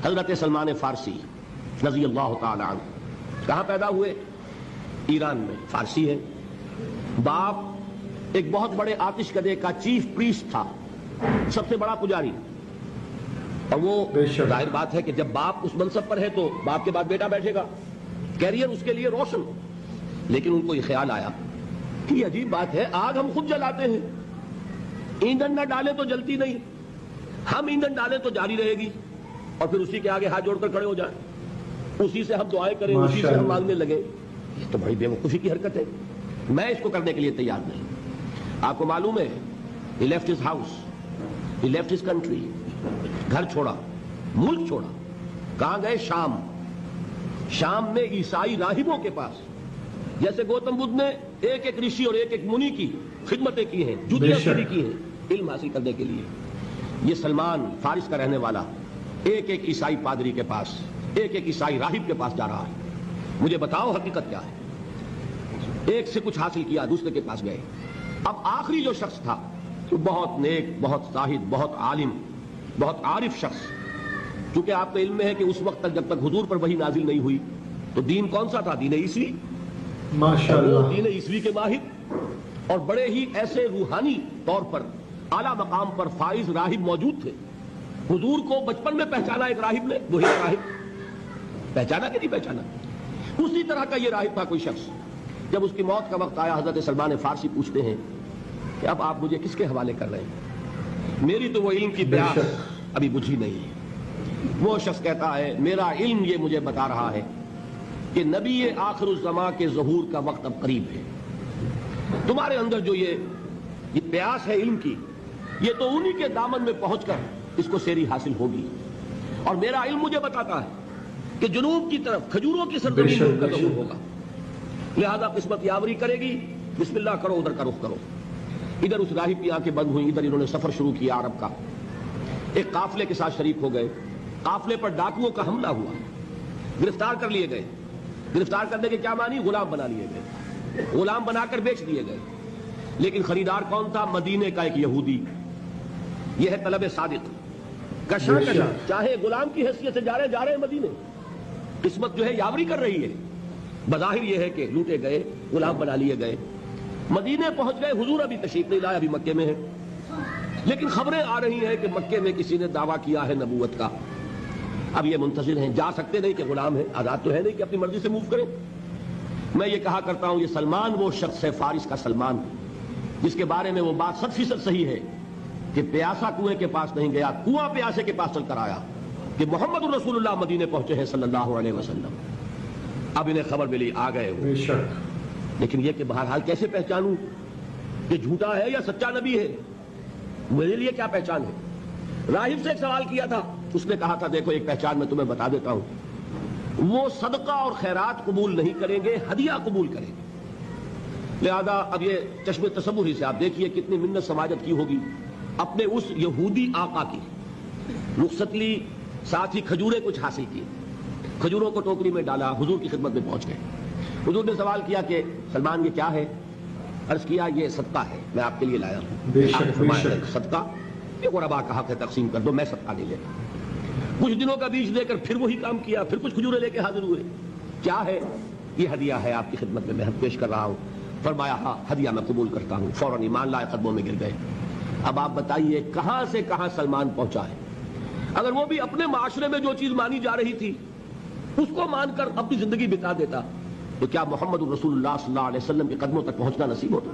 حضرت سلمان فارسی رضی اللہ تعالی عنہ کہاں پیدا ہوئے؟ ایران میں، فارسی ہے۔ باپ ایک بہت بڑے آتش کدے کا چیف پریسٹ تھا، سب سے بڑا پجاری، اور وہ ظاہر بات ہے کہ جب باپ اس منصب پر ہے تو باپ کے بعد بیٹا بیٹھے گا، کیریئر اس کے لیے روشن۔ لیکن ان کو یہ خیال آیا کہ یہ عجیب بات ہے، آگ ہم خود جلاتے ہیں، ایندھن نہ ڈالیں تو جلتی نہیں، ہم ایندھن ڈالیں تو جاری رہے گی، اور پھر اسی کے آگے ہاتھ جوڑ کر کھڑے ہو جائیں، اسی سے ہم دعائیں کریں، اسی سے ہم مانگنے لگے۔ یہ تو بڑی بے وقوفی کی حرکت ہے، میں اس کو کرنے کے لیے تیار نہیں۔ آپ کو معلوم ہے he left his house, he left his country، گھر چھوڑا، ملک چھوڑا، کہاں گئے؟ شام۔ شام میں عیسائی راہبوں کے پاس، جیسے گوتم بدھ نے ایک ایک رشی اور ایک ایک منی کی خدمتیں کی ہیں، جوتیاں شری کی ہیں علم حاصل کرنے کے لیے، یہ سلمان فارس کا رہنے والا ایک ایک عیسائی پادری کے پاس، ایک ایک عیسائی راہب کے پاس جا رہا ہے۔ مجھے بتاؤ حقیقت کیا ہے؟ ایک سے کچھ حاصل کیا، دوسرے کے پاس گئے۔ اب آخری جو شخص تھا وہ بہت نیک، بہت زاہد، بہت عالم، بہت عارف شخص، کیونکہ آپ کے علم میں ہے کہ اس وقت تک جب تک حضور پر وحی نازل نہیں ہوئی تو دین کون سا تھا؟ دین عیسوی، ماشاءاللہ، دین عیسوی کے ماہر، اور بڑے ہی ایسے روحانی طور پر اعلیٰ مقام پر فائز راہب موجود تھے۔ حضور کو بچپن میں پہچانا ایک راہب نے، وہی راہب پہچانا کہ نہیں پہچانا؟ اسی طرح کا یہ راہب تھا کوئی شخص۔ جب اس کی موت کا وقت آیا، حضرت سلمان فارسی پوچھتے ہیں کہ اب آپ مجھے کس کے حوالے کر رہے ہیں؟ میری تو وہ علم کی پیاس ابھی بجھی نہیں ہے۔ وہ شخص کہتا ہے میرا علم یہ مجھے بتا رہا ہے کہ نبی آخر الزمان کے ظہور کا وقت اب قریب ہے۔ تمہارے اندر جو یہ پیاس ہے علم کی، یہ تو انہی کے دامن میں پہنچ کر اس کو سیری حاصل ہوگی، اور میرا علم مجھے بتاتا ہے کہ جنوب کی طرف کھجوروں کی سرزمین میں ان کا ظہور ہوگا، لہذا قسمت یاوری کرے گی، بسم اللہ کرو، ادھر کا رخ کرو۔ ادھر اس راہب کی آنکھیں بند ہوئیں، ادھر انہوں نے سفر شروع کیا عرب کا، ایک قافلے کے ساتھ شریک ہو گئے۔ قافلے پر ڈاکوؤں کا حملہ ہوا، گرفتار کر لیے گئے۔ گرفتار کرنے کے کیا معنی؟ غلام بنا لیے گئے، غلام بنا کر بیچ دیے گئے۔ لیکن خریدار کون تھا؟ مدینے کا ایک یہودی، یہ ہے طلب صادق، کشاں کشاں، چاہے غلام کی حیثیت سے جا رہے ہیں مدینے، قسمت جو ہے یاوری کر رہی ہے۔ بظاہر یہ ہے کہ لوٹے گئے، غلام بنا لیے گئے، مدینے پہنچ گئے۔ حضور ابھی تشریف نہیں لائے، ابھی مکے میں ہے، لیکن خبریں آ رہی ہیں کہ مکے میں کسی نے دعویٰ کیا ہے نبوت کا۔ اب یہ منتظر ہیں، جا سکتے نہیں کہ غلام ہے، آزاد تو ہے نہیں کہ اپنی مرضی سے موو کریں۔ میں یہ کہا کرتا ہوں، یہ سلمان وہ شخص ہے، فارس کا سلمان، جس کے بارے میں وہ بات 100% صحیح ہے کہ پیاسا کنویں کے پاس نہیں گیا، کنواں پیاسے کے پاس چل کر آیا کہ محمد الرسول اللہ مدینے پہنچے ہیں صلی اللہ علیہ وسلم۔ اب انہیں خبر ملی، آ گئے وہ، لیکن یہ کہ بہرحال کیسے پہچانوں کہ جھوٹا ہے یا سچا نبی ہے؟ میرے لیے کیا پہچان ہے؟ راہب سے ایک سوال کیا تھا، اس نے کہا تھا دیکھو ایک پہچان میں تمہیں بتا دیتا ہوں، وہ صدقہ اور خیرات قبول نہیں کریں گے، ہدیہ قبول کریں گے۔ لہذا اب یہ چشم تصور ہی سے آپ دیکھیے کتنی منت سماجت کی ہوگی اپنے اس یہودی آقا کی۔ رخصت لی، ساتھ ہی کھجوریں کچھ حاصل کی، کھجوروں کو ٹوکری میں ڈالا، حضور کی خدمت میں پہنچ گئے۔ حضور نے سوال کیا کہ سلمان یہ کیا ہے؟ عرض کیا یہ صدقہ ہے، میں آپ کے لیے لایا ہوں۔ آپ نے فرمایا صدقہ، یہ غربا کا حق ہے، تقسیم کر دو، میں صدقہ نہیں لیتا۔ کچھ دنوں کا بیچ دے کر پھر وہی کام کیا، پھر کچھ کھجوریں لے کے حاضر ہوئے۔ کیا ہے؟ یہ ہدیہ ہے، آپ کی خدمت میں میں پیش کر رہا ہوں۔ فرمایا ہاں ہدیہ میں قبول کرتا ہوں۔ فوراً ایمان لائے، قدموں میں گر گئے۔ اب آپ بتائیے کہاں سے کہاں سلمان پہنچا ہے؟ اگر وہ بھی اپنے معاشرے میں جو چیز مانی جا رہی تھی اس کو مان کر اپنی زندگی بتا دیتا تو کیا محمد الرسول اللہ صلی اللہ علیہ وسلم کے قدموں تک پہنچنا نصیب ہوتا؟